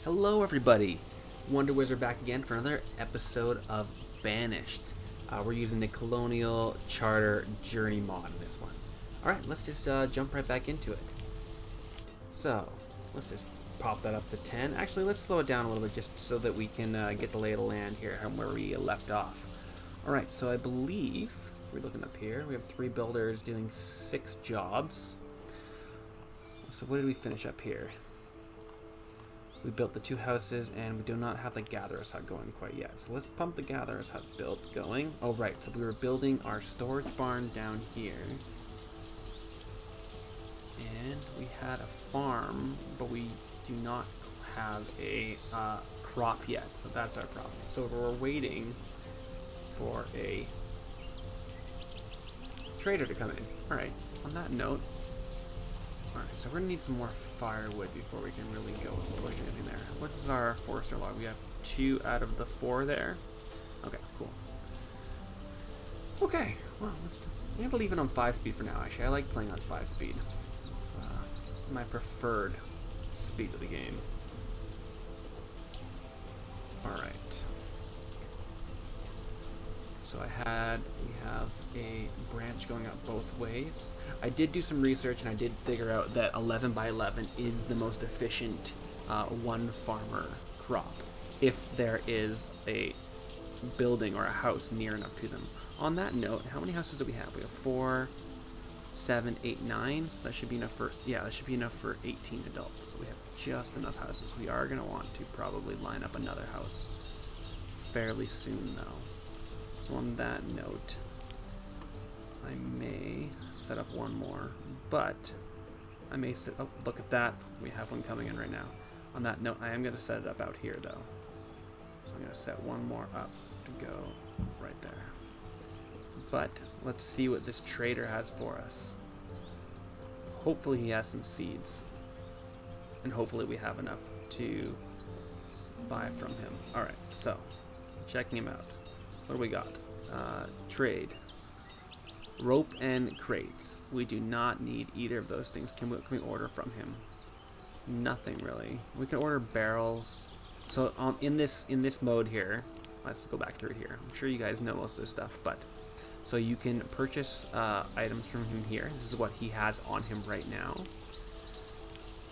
Hello everybody! Wonder Wizard back again for another episode of Banished. We're using the Colonial Charter Journey mod in this one. Alright, let's just jump right back into it. So, let's just pop that up to 10. Actually, let's slow it down a little bit just so that we can get the lay of the land here and where we left off. Alright, so I believe, we're looking up here, we have 3 builders doing 6 jobs. So what did we finish up here? We built the 2 houses, and we do not have the Gatherer's Hut going quite yet. So let's pump the Gatherer's Hut build going. Oh, right. So we were building our storage barn down here. And we had a farm, but we do not have a crop yet. So that's our problem. So we're waiting for a trader to come in. All right. On that note, all right. So we're going to need some more firewood before we can really go push anything there. What is our forester log? We have 2 out of the 4 there. Okay, cool. Okay, well, we have to leave it on 5 speed for now. Actually, I like playing on 5 speed. It's my preferred speed of the game. All right. So we have a branch going out both ways. I did do some research and I did figure out that 11 by 11 is the most efficient one farmer crop if there is a building or a house near enough to them. On that note, how many houses do we have? We have 4, 7, 8, 9. So that should be enough for, yeah, that should be enough for 18 adults. So we have just enough houses. We are going to want to probably line up another house fairly soon though. So on that note, I may set up one more, but I may set, oh, look at that. We have one coming in right now. On that note, I am going to set it up out here though. So I'm going to set one more up to go right there. But let's see what this trader has for us. Hopefully he has some seeds. And hopefully we have enough to buy from him. Alright, so checking him out. What do we got? Trade. Rope and crates. We do not need either of those things. Can we order from him? Nothing really. We can order barrels. So in this mode here, let's go back through here. I'm sure you guys know most of this stuff, but so you can purchase items from him here. This is what he has on him right now,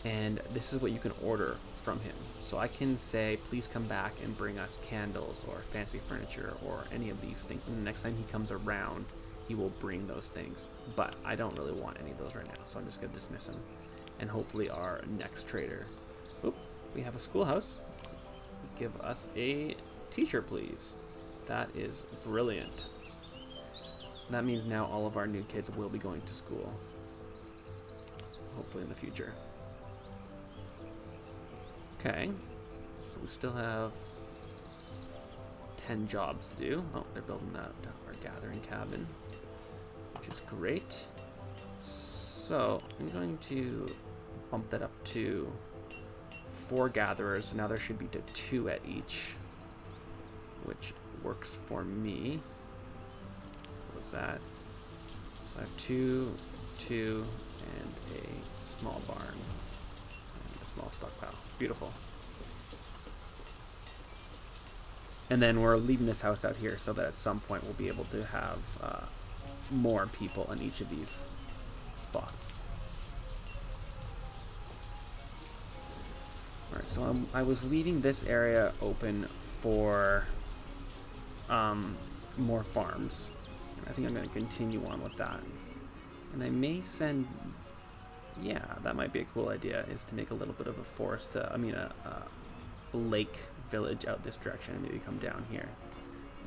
and this is what you can order from him. So I can say, please come back and bring us candles or fancy furniture or any of these things. And the next time he comes around, he will bring those things. But I don't really want any of those right now, so I'm just going to dismiss him. And hopefully our next trader. Oop, we have a schoolhouse. Give us a teacher, please. That is brilliant. So that means now all of our new kids will be going to school. Hopefully in the future. Okay, so we still have 10 jobs to do. Oh, they're building that our gathering cabin, which is great. So I'm going to bump that up to 4 gatherers. So now there should be 2 at each, which works for me. What was that? So I have 2, 2, and a small barn. Small stockpile. Beautiful. And then we're leaving this house out here so that at some point we'll be able to have more people in each of these spots. Alright, so I was leaving this area open for more farms. I think I'm going to continue on with that. And I may send... Yeah, that might be a cool idea, is to make a little bit of a forest, a lake village out this direction and maybe come down here.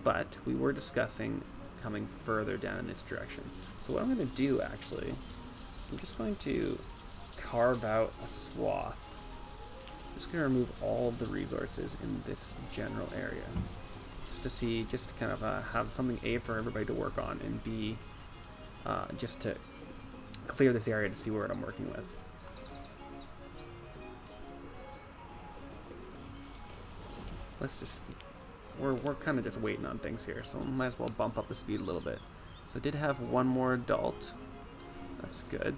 But we were discussing coming further down in this direction. So what I'm going to do, actually, I'm just going to carve out a swath. I'm just going to remove all of the resources in this general area. Just to kind of have something A, for everybody to work on, and B, just to clear this area to see what I'm working with. Let's just, we're kind of just waiting on things here, so we might as well bump up the speed a little bit. So I did have 1 more adult. That's good.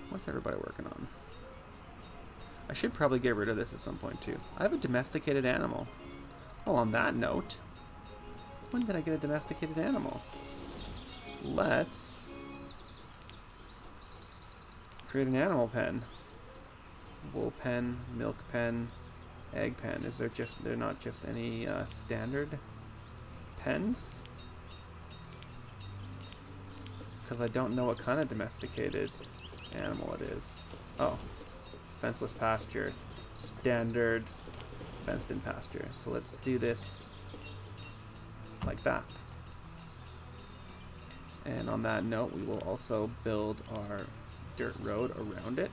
What's everybody working on? I should probably get rid of this at some point too. I have a domesticated animal. Well, on that note, when did I get a domesticated animal? Let's create an animal pen. Wool pen, milk pen, egg pen. Is there just, they're not just any standard pens? Because I don't know what kind of domesticated animal it is. Oh, fenceless pasture, standard fenced in pasture. So let's do this like that. And on that note, we will also build our dirt road around it,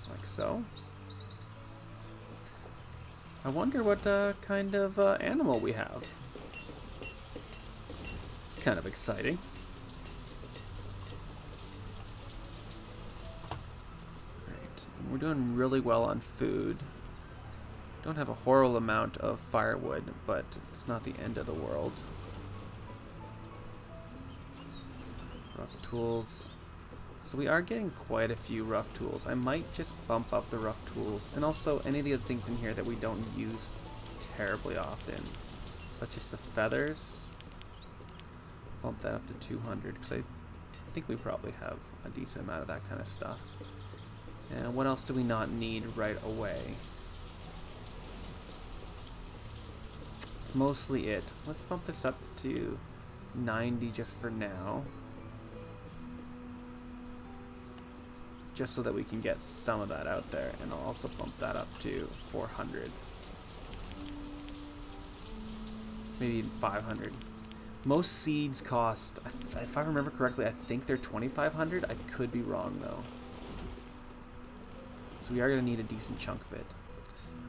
like so. I wonder what kind of animal we have. It's kind of exciting. We're doing really well on food. Don't have a horrible amount of firewood, but it's not the end of the world. Rough tools. So we are getting quite a few rough tools. I might just bump up the rough tools, and also any of the other things in here that we don't use terribly often, such as the feathers. Bump that up to 200, because I think we probably have a decent amount of that kind of stuff. And what else do we not need right away? It's mostly it. Let's bump this up to 90 just for now. Just so that we can get some of that out there. And I'll also bump that up to 400. Maybe even 500. Most seeds cost, if I remember correctly, I think they're 2,500. I could be wrong though. So we are going to need a decent chunk of it.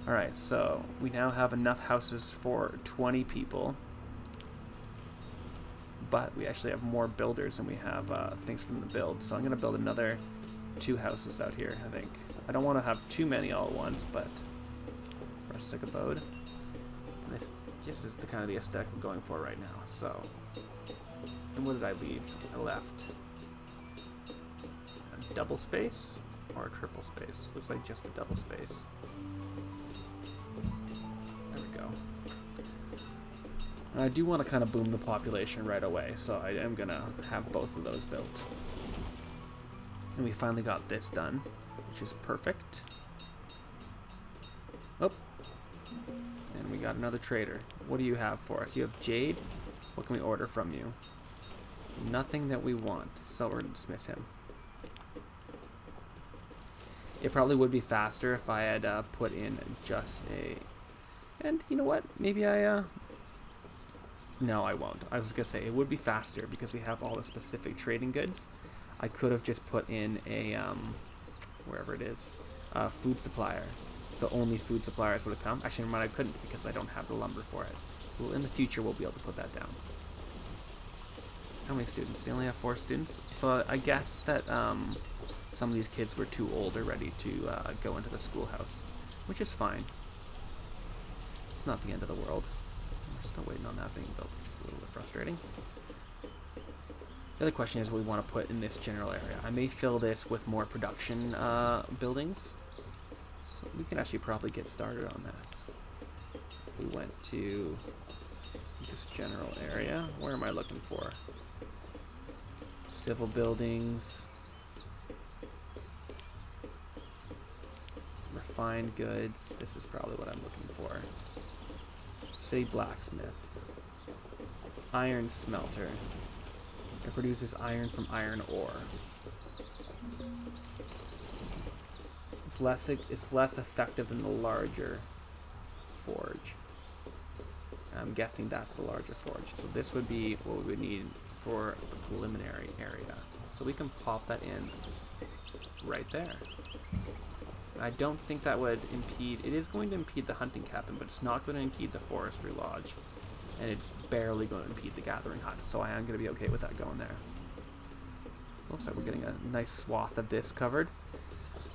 Alright, so we now have enough houses for 20 people. But we actually have more builders than we have things from the build. So I'm going to build another 2 houses out here, I think. I don't want to have too many all at once, but rustic abode. And this just is the kind of the aesthetic I'm going for right now. So, and what did I leave? I left a double space. Or a triple space. Looks like just a double space. There we go. And I do want to kind of boom the population right away, so I am going to have both of those built. And we finally got this done, which is perfect. Oh. And we got another trader. What do you have for us? You have jade. What can we order from you? Nothing that we want, so we're going to dismiss him. It probably would be faster if I had put in just a... And you know what? Maybe I... No, I won't. I was going to say it would be faster because we have all the specific trading goods. I could have just put in a... wherever it is. Food supplier. So only food suppliers would have come. Actually, never mind, I couldn't because I don't have the lumber for it. So in the future, we'll be able to put that down. How many students? They only have 4 students. So I guess that... some of these kids were too old already to go into the schoolhouse, which is fine. It's not the end of the world. We're still waiting on that being built, which is a little bit frustrating. The other question is what we want to put in this general area. I may fill this with more production buildings, so we can actually probably get started on that. We went to this general area. Where am I looking for? Civil buildings. Refined goods. This is probably what I'm looking for. City blacksmith. Iron smelter. It produces iron from iron ore. It's less effective than the larger forge. I'm guessing that's the larger forge. So this would be what we would need for the preliminary area. So we can pop that in right there. I don't think that would impede... It is going to impede the hunting cabin, but it's not going to impede the forestry lodge. And it's barely going to impede the gathering hut, so I am going to be okay with that going there. Looks like we're getting a nice swath of this covered.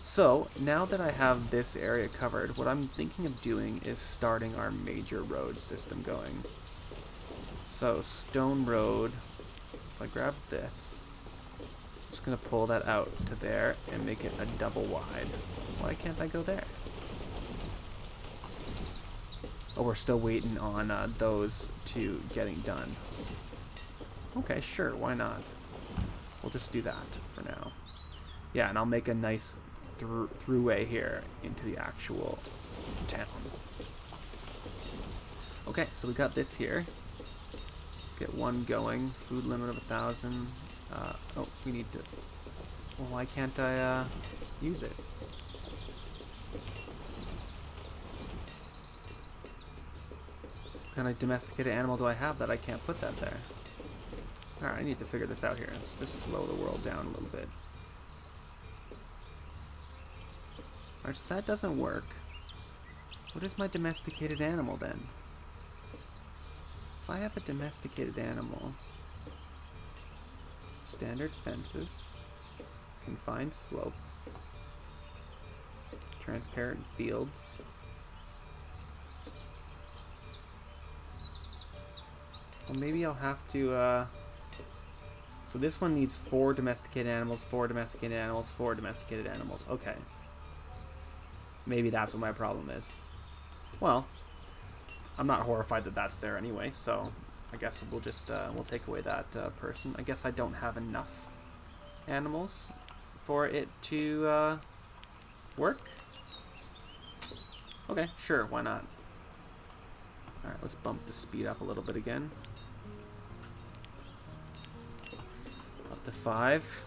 So, now that I have this area covered, what I'm thinking of doing is starting our major road system going. So, stone road, if I grab this, I'm just gonna pull that out to there and make it a double wide. Why can't I go there? Oh, we're still waiting on those two getting done. Okay, sure, why not? We'll just do that for now. Yeah, and I'll make a nice throughway here into the actual town. Okay, so we got this here. Let's get one going. Food limit of 1,000. Oh, we need to... Well, why can't I use it? What kind of domesticated animal do I have that I can't put that there? Alright, I need to figure this out here. Let's just slow the world down a little bit. Alright, so that doesn't work. What is my domesticated animal then? If I have a domesticated animal, standard fences, confined slope, transparent fields, well, maybe I'll have to, so this one needs 4 domesticated animals, 4 domesticated animals, 4 domesticated animals. Okay. Maybe that's what my problem is. Well, I'm not horrified that that's there anyway, so I guess we'll just, we'll take away that person. I guess I don't have enough animals for it to work. Okay, sure, why not? Alright, let's bump the speed up a little bit again. Up to 5.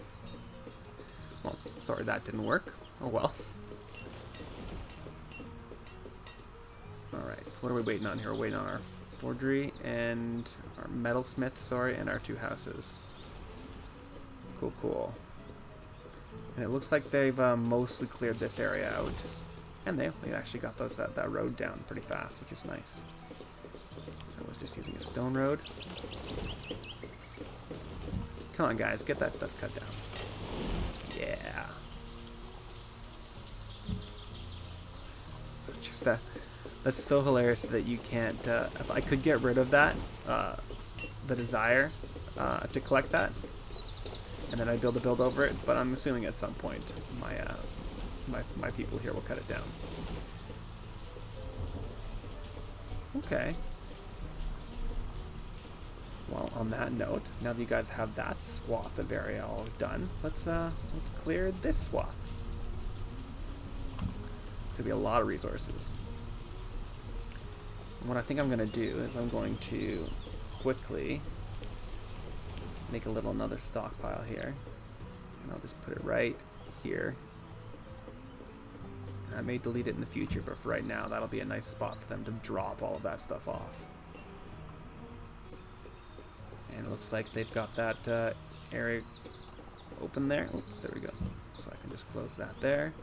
Well, sorry that didn't work. Oh well. Alright, so what are we waiting on here? We're waiting on our forgery and our metalsmith, sorry, and our 2 houses. Cool, cool. And it looks like they've mostly cleared this area out. And they actually got those that road down pretty fast, which is nice. I was just using a stone road. Come on, guys, get that stuff cut down. Yeah. Just that's so hilarious that you can't. If I could get rid of that, the desire to collect that, and then I build a build over it. But I'm assuming at some point my people here will cut it down. Okay. Well, on that note, now that you guys have that swath of area all done, let's clear this swath. It's gonna be a lot of resources. And what I think I'm gonna do is I'm going to quickly make another stockpile here, and I'll just put it right here. And I may delete it in the future, but for right now, that'll be a nice spot for them to drop all of that stuff off. And it looks like they've got that area open there. Oops, there we go. So I can just close that there.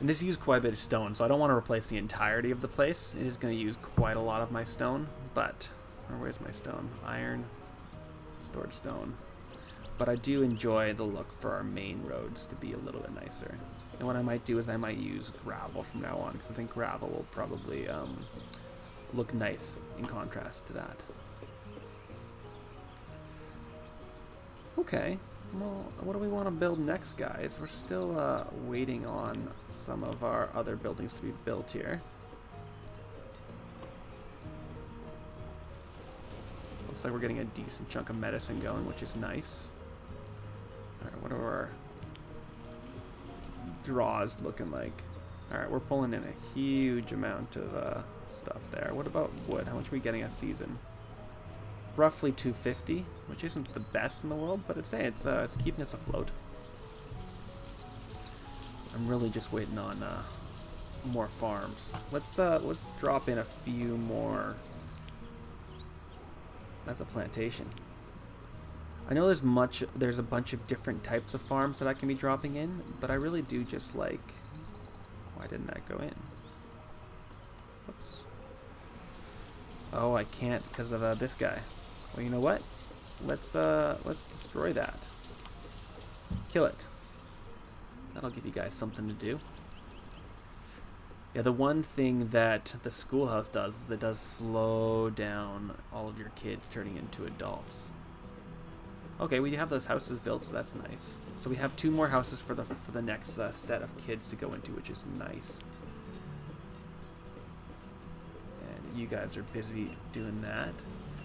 And this used quite a bit of stone, so I don't want to replace the entirety of the place. It is going to use quite a lot of my stone, but... where's my stone? Iron. Stored stone. But I do enjoy the look for our main roads to be a little bit nicer. And what I might do is I might use gravel from now on, because I think gravel will probably look nice in contrast to that. Okay, well, what do we want to build next, guys? We're still waiting on some of our other buildings to be built here. Looks like we're getting a decent chunk of medicine going, which is nice. Alright, what are our draws looking like? Alright, we're pulling in a huge amount of stuff there. What about wood? How much are we getting a season? Roughly 250, which isn't the best in the world, but it's keeping us afloat. I'm really just waiting on more farms. Let's drop in a few more. That's a plantation. I know there's a bunch of different types of farms that I can be dropping in, but I really do just like... Why didn't that go in? Whoops. Oh, I can't because of this guy. Well, you know what? Let's destroy that. Kill it. That'll give you guys something to do. Yeah, the one thing that the schoolhouse does is it does slow down all of your kids turning into adults. Okay, we have those houses built, so that's nice. So we have 2 more houses for the next set of kids to go into, which is nice. And you guys are busy doing that.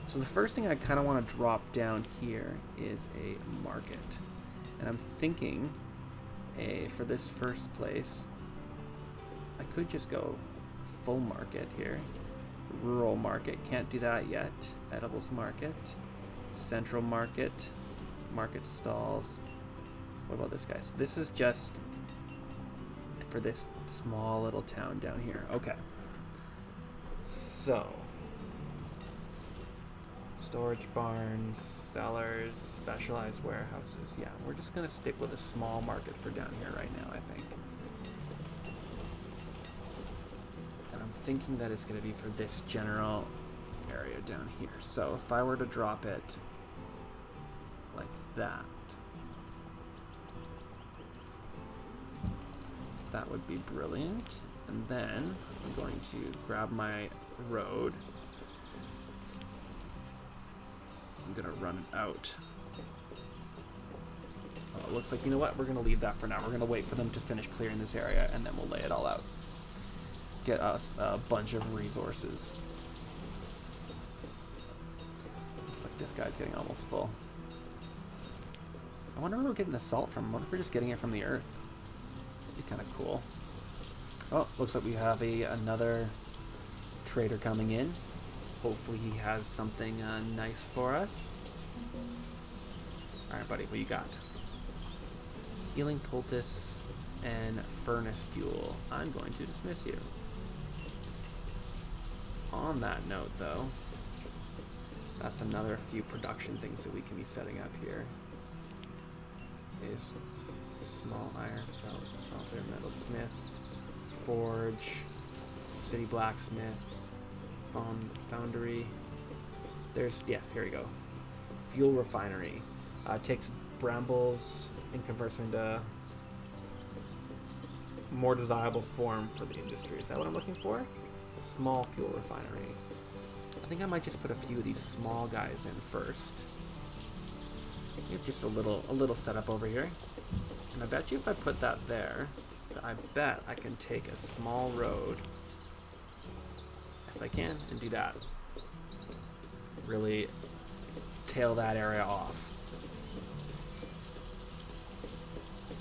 So the first thing I kind of want to drop down here is a market. And I'm thinking, for this first place, I could just go full market here. Rural market, can't do that yet. Edibles market. Central market. Market stalls. What about this guy? So this is just for this small little town down here. Okay. So storage barns, cellars, specialized warehouses. Yeah, we're just gonna stick with a small market for down here right now, I think. And I'm thinking that it's gonna be for this general area down here. So if I were to drop it like that, that would be brilliant. And then I'm going to grab my road. I'm gonna run it out. Oh, it looks like, you know what, we're gonna leave that for now. We're gonna wait for them to finish clearing this area and then we'll lay it all out. Get us a bunch of resources. Looks like this guy's getting almost full. I wonder where we're getting the salt from. I wonder if we're just getting it from the earth. That'd be kind of cool. Oh, looks like we have another trader coming in. Hopefully he has something nice for us. Alright, buddy, what you got? Healing poultice and furnace fuel. I'm going to dismiss you. On that note, though, that's another few production things that we can be setting up here. Is small iron smelter, metalsmith, forge, city blacksmith, foundry. There's, yes, here we go. Fuel refinery. Takes brambles and converts them into more desirable form for the industry. Is that what I'm looking for? Small fuel refinery. I think I might just put a few of these small guys in first. Here's just a little setup over here. And I bet you if I put that there, I bet I can take a small road. Yes, I can, and do that. Really tail that area off.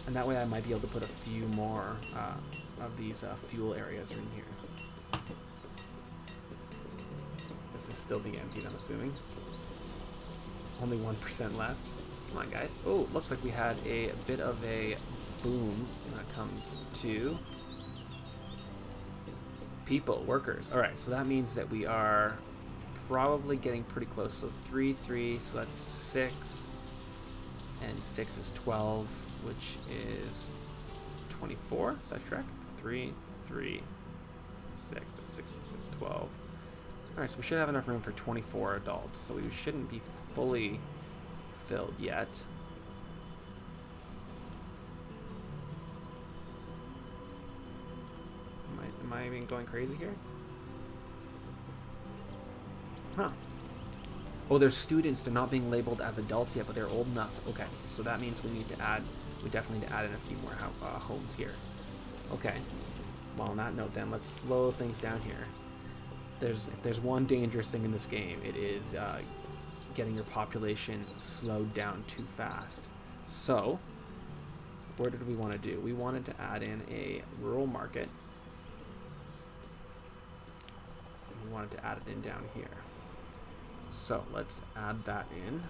And that way I might be able to put a few more of these fuel areas in here. This is still being emptied, I'm assuming. Only 1% left. Come on, guys. Oh, looks like we had a bit of a boom when it comes to people, workers. Alright, so that means that we are probably getting pretty close. So 3, 3, so that's 6. And 6 is 12, which is 24. Is that correct? 3, 3, 6. That's 6, 6, 12. Alright, so we should have enough room for 24 adults. So we shouldn't be fully filled yet. Am I even going crazy here? Huh. Oh, they're students. They're not being labeled as adults yet, but they're old enough. Okay, so that means we definitely need to add in a few more homes here. Okay. Well, on that note then, let's slow things down here. If there's one dangerous thing in this game, it is getting your population slowed down too fast. So, what did we want to do? We wanted to add in a rural market. We wanted to add it in down here. So, let's add that in.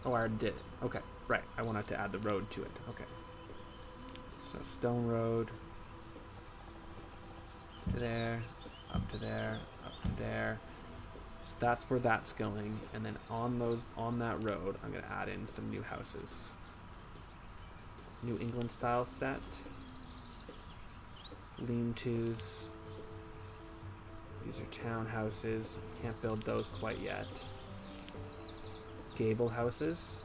Oh, I already did it. Okay, right. I wanted to add the road to it. Okay. So, stone road. To there, up to there, up to there. So that's where that's going, and then on that road, I'm gonna add in some new houses. New England style set. Lean-tos. These are townhouses. Can't build those quite yet. Gable houses.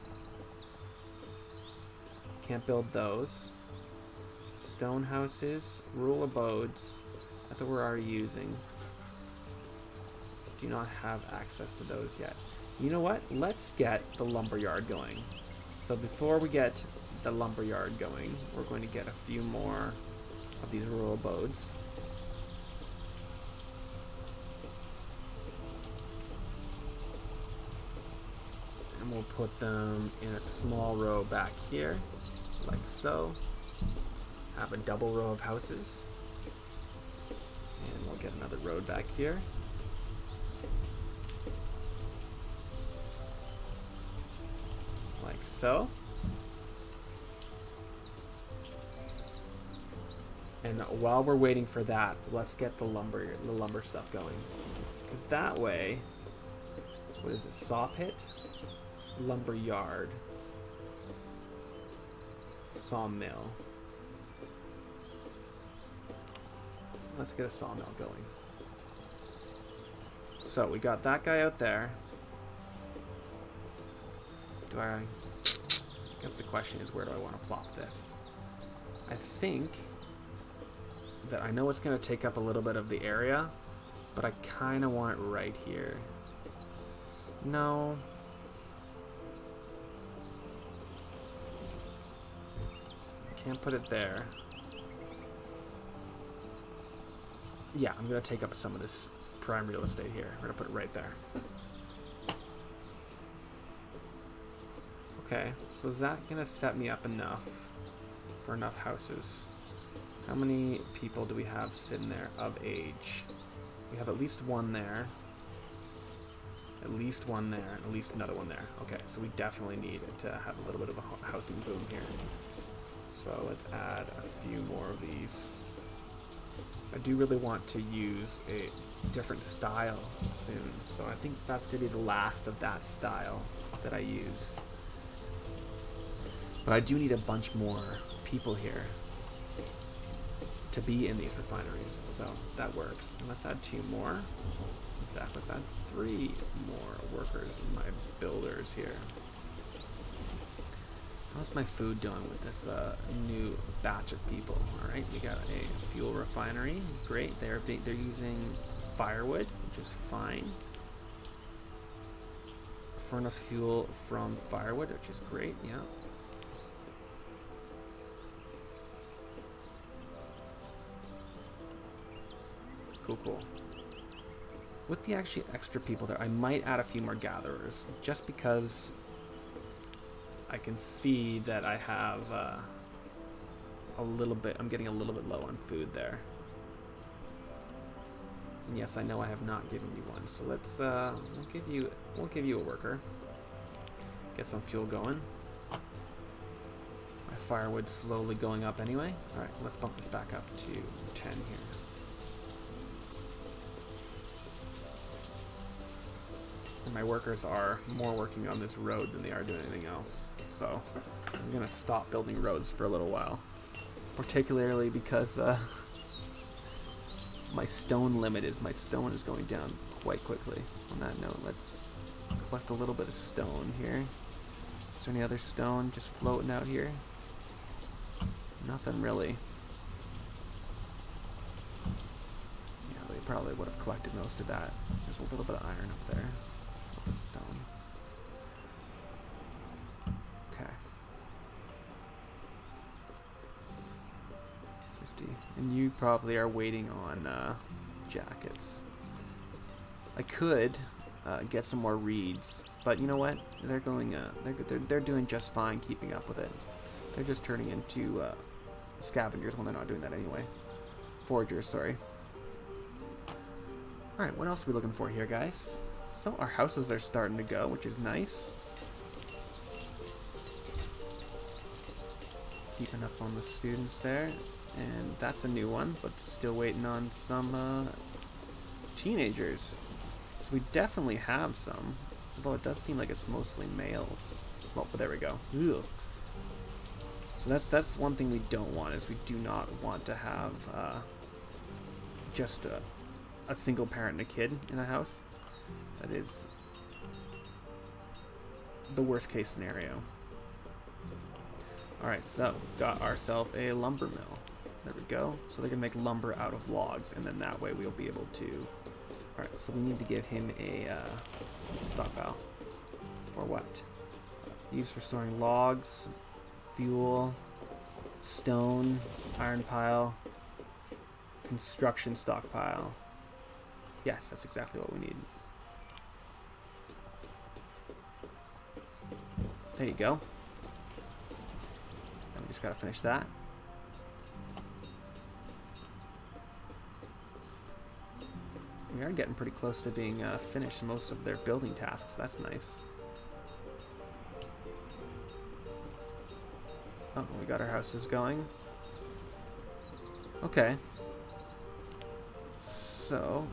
Can't build those. Stone houses. Rural abodes. That's what we're already using. Do not have access to those yet. You know what? Let's get the lumberyard going. So before we get the lumberyard going, we're going to get a few more of these rural abodes. And we'll put them in a small row back here, like so. Have a double row of houses. And we'll get another road back here. Like so. And while we're waiting for that, let's get the lumber stuff going. Because that way, what is it, saw pit? Lumber yard. Sawmill. Let's get a sawmill going. So we got that guy out there. I guess the question is, where do I want to plop this? I think that I know it's going to take up a little bit of the area, but I kind of want it right here. No. I can't put it there. Yeah, I'm going to take up some of this prime real estate here. We're going to put it right there. Okay, so is that going to set me up enough for enough houses? How many people do we have sitting there of age? We have at least one there. At least one there, and at least another one there. Okay, so we definitely need to have a little bit of a housing boom here. So let's add a few more of these. I do really want to use a different style soon, so I think that's going to be the last of that style that I use. But I do need a bunch more people here to be in these refineries, so that works. And let's add 2 more. In fact, let's add 3 more workers in my builders here. How's my food doing with this new batch of people? All right, we got a fuel refinery. Great, they're using firewood, which is fine. Furnace fuel from firewood, which is great. Yeah. Cool. With the actually extra people there, I might add a few more gatherers, just because I can see that I have a little bit, I'm getting a little bit low on food there. And yes, I know I have not given you one, so let's, we'll give you a worker. Get some fuel going. My firewood's slowly going up anyway. Alright, let's bump this back up to 10 here. My workers are more working on this road than they are doing anything else. So I'm going to stop building roads for a little while. Particularly because my stone limit is, my stone is going down quite quickly. On that note, let's collect a little bit of stone here. Is there any other stone just floating out here? Nothing really. Yeah, they probably would have collected most of that. There's a little bit of iron up there. Stone. Okay. 50. And you probably are waiting on jackets. I could get some more reeds, but you know what? They're going. They're doing just fine keeping up with it. They're just turning into scavengers when they're not doing that anyway. Foragers, sorry. All right, what else are we looking for here, guys? So our houses are starting to go, which is nice. Keeping up on the students there. And that's a new one, but still waiting on some teenagers. So we definitely have some, although it does seem like it's mostly males. Well, but there we go. Ugh. So that's one thing we don't want, is we do not want to have just a single parent and a kid in a house. That is the worst case scenario. Alright, so got ourselves a lumber mill. There we go. So they're going to make lumber out of logs, and then that way we'll be able to... Alright, so we need to give him a stockpile. For what? Used for storing logs, fuel, stone, iron pile, construction stockpile. Yes, that's exactly what we need. There you go. And we just gotta finish that. We are getting pretty close to being finished most of their building tasks. That's nice. Oh, we got our houses going. Okay. So,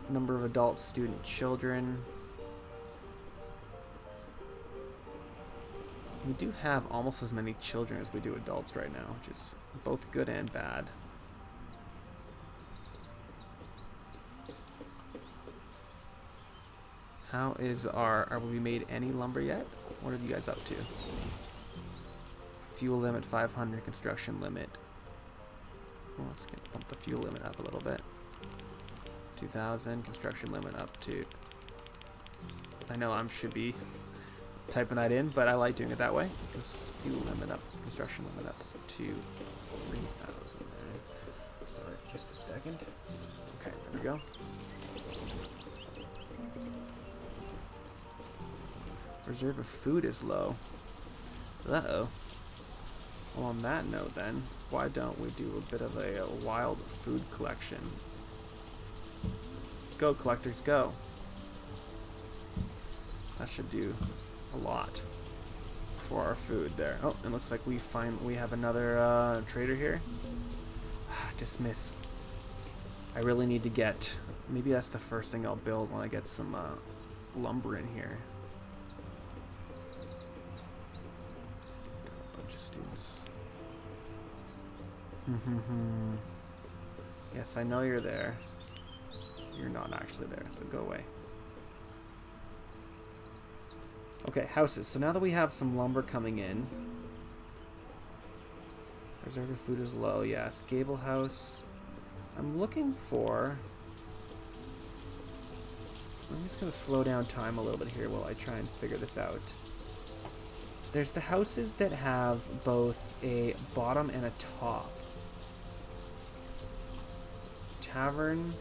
number of adults, student, children. We do have almost as many children as we do adults right now, which is both good and bad. How is are we made any lumber yet? What are you guys up to? Fuel limit 500, construction limit. Well, let's bump the fuel limit up a little bit. 2,000, construction limit up to... I know I should be typing that in, but I like doing it that way. Because fuel limit up, construction limit up to 3,000 there. Sorry, just a second. Okay, there we go. Reserve of food is low. Uh-oh. Well, on that note then, why don't we do a bit of a wild food collection? Go, collectors, go. That should do a lot for our food there. Oh, it looks like we have another trader here. Dismiss. I really need to get... Maybe that's the first thing I'll build when I get some lumber in here. Yes, I know you're there. You're not actually there, so go away. Okay, houses. So now that we have some lumber coming in, reserve of food is low. Yes, gable house. I'm looking for... I'm just going to slow down time a little bit here while I try and figure this out. There's the houses that have both a bottom and a top. Tavern.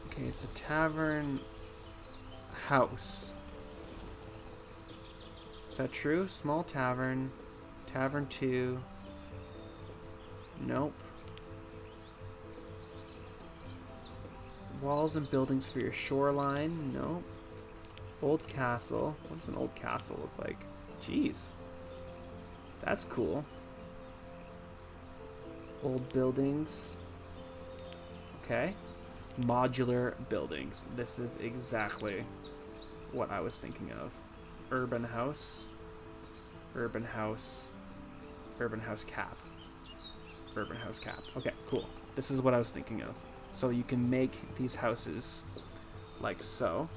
Okay, it's a tavern house. Is that true? Small tavern. Tavern 2. Nope. Walls and buildings for your shoreline. Nope. Old castle. What does an old castle look like? Jeez. That's cool. Old buildings. Okay. Modular buildings. This is exactly what I was thinking of. Urban house. Urban house. Urban house cap. Urban house cap. Okay, cool. This is what I was thinking of. So you can make these houses like so.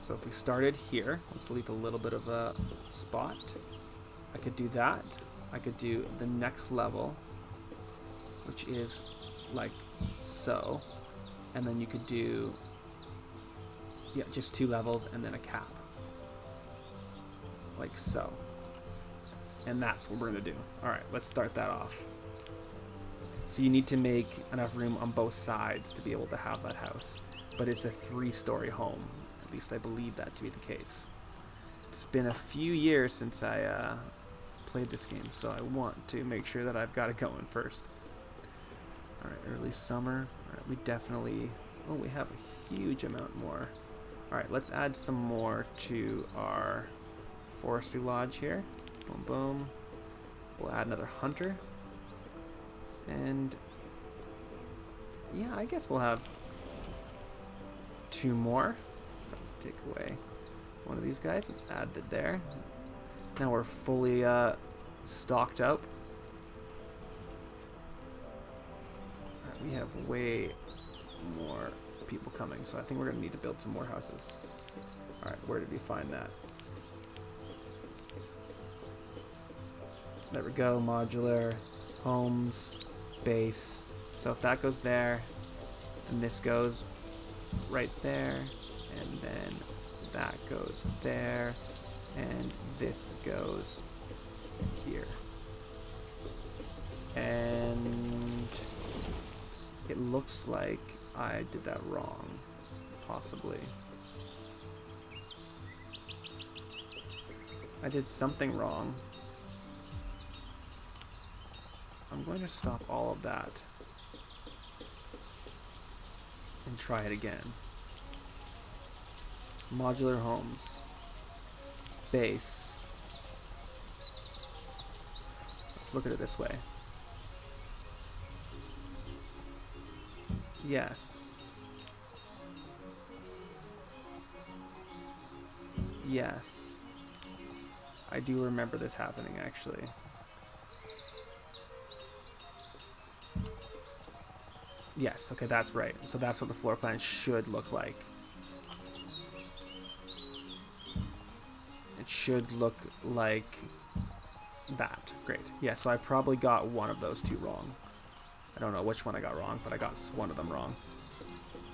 So if we started here, let's leave a little bit of a spot. I could do that. I could do the next level, which is like so. And then you could do, yeah, just 2 levels and then a cap. Like so. And that's what we're going to do. Alright, let's start that off. So you need to make enough room on both sides to be able to have that house. But it's a 3-story home. At least I believe that to be the case. It's been a few years since I played this game, so I want to make sure that I've got it going first. Alright, early summer. Alright, we definitely... Oh, we have a huge amount more. Alright, let's add some more to our forestry lodge here. Boom, boom. We'll add another hunter. And... yeah, I guess we'll have 2 more. Take away one of these guys, add it there. Now we're fully stocked up. Right, we have way more people coming, so I think we're going to need to build some more houses. Alright, where did we find that? There we go, modular. homes, base. So if that goes there, and this goes right there, and then that goes there, and this goes here. And it looks like I did that wrong, possibly. I did something wrong. I'm going to stop all of that and try it again. Modular homes. Base. Let's look at it this way. Yes. Yes. I do remember this happening, actually. Yes, okay, that's right. So that's what the floor plan should look like. It should look like that. Great. Yeah, so I probably got one of those two wrong. I don't know which one I got wrong, but I got one of them wrong.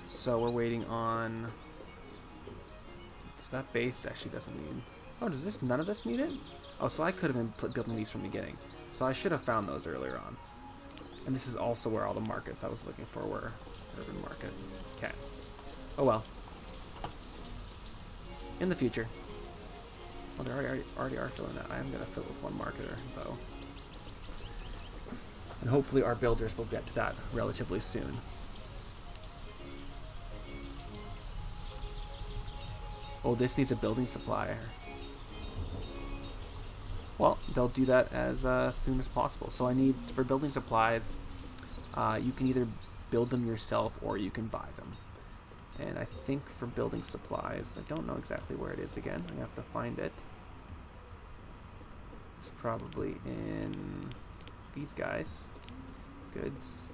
So we're waiting on... So that base actually doesn't need... Oh, does this... None of this need it? Oh, so I could have been building these from the beginning. So I should have found those earlier on. And this is also where all the markets I was looking for were. Urban market. Okay. Oh well. In the future. Oh, they already are filling that. I am going to fill it with one marketer, though. And hopefully our builders will get to that relatively soon. Oh, this needs a building supplier. Well, they'll do that as soon as possible. So I need, for building supplies, you can either build them yourself or you can buy them. And I think for building supplies, I don't know exactly where it is again. I have to find it. It's probably in these guys. Goods.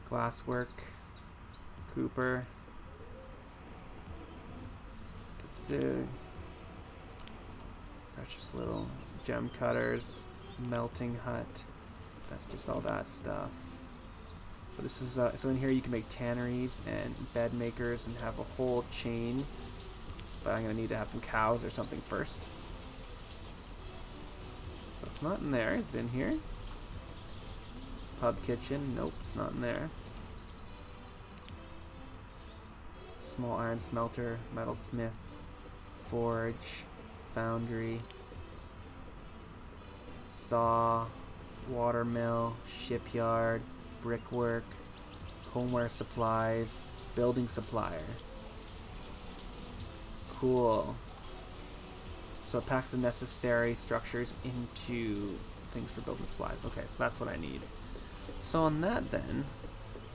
Glasswork. Cooper. Precious little gem cutters. Melting hut. That's just all that stuff. But this is so in here you can make tanneries and bed makers and have a whole chain. But I'm gonna need to have some cows or something first. So it's not in there. Is it in here? Pub kitchen. Nope, it's not in there. Small iron smelter, metal smith, forge, foundry, saw, water mill, shipyard, brickwork, homeware supplies, building supplier. Cool. So it packs the necessary structures into things for building supplies. Okay, so that's what I need. So on that then,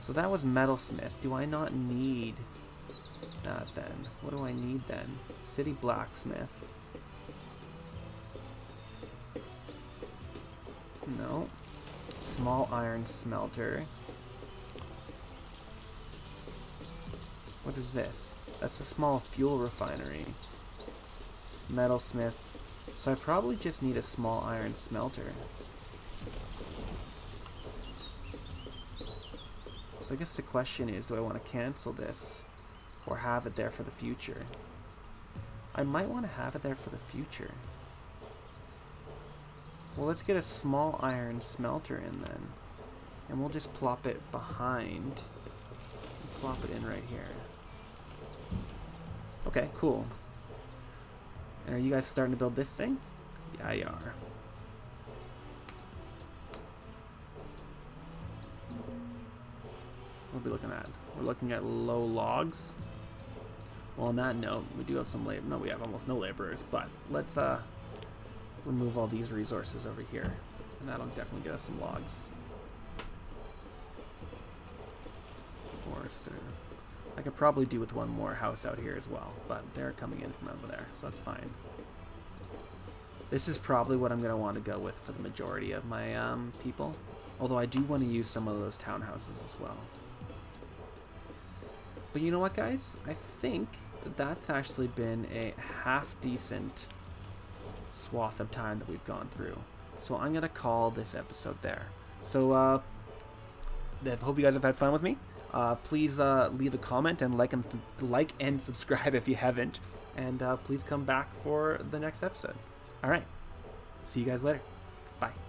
so that was metalsmith. Do I not need that then? What do I need then? City blacksmith. No. Small iron smelter. What is this? That's a small fuel refinery. Metalsmith. So I probably just need a small iron smelter. So I guess the question is, do I want to cancel this or have it there for the future? I might want to have it there for the future. Well, let's get a small iron smelter in then. And we'll just plop it behind. Plop it in right here. Okay, cool. And are you guys starting to build this thing? Yeah, you are. What are we looking at? We're looking at low logs. Well, on that note, we do have some labor. No, we have almost no laborers, but let's remove all these resources over here. And that'll definitely get us some logs. Forester. I could probably do with one more house out here as well, but they're coming in from over there, so that's fine. This is probably what I'm going to want to go with for the majority of my people. Although I do want to use some of those townhouses as well. But you know what, guys? I think that that's actually been a half-decent swath of time that we've gone through. So I'm going to call this episode there. So I hope you guys have had fun with me. Please leave a comment and like and subscribe if you haven't. And please come back for the next episode. All right. See you guys later. Bye.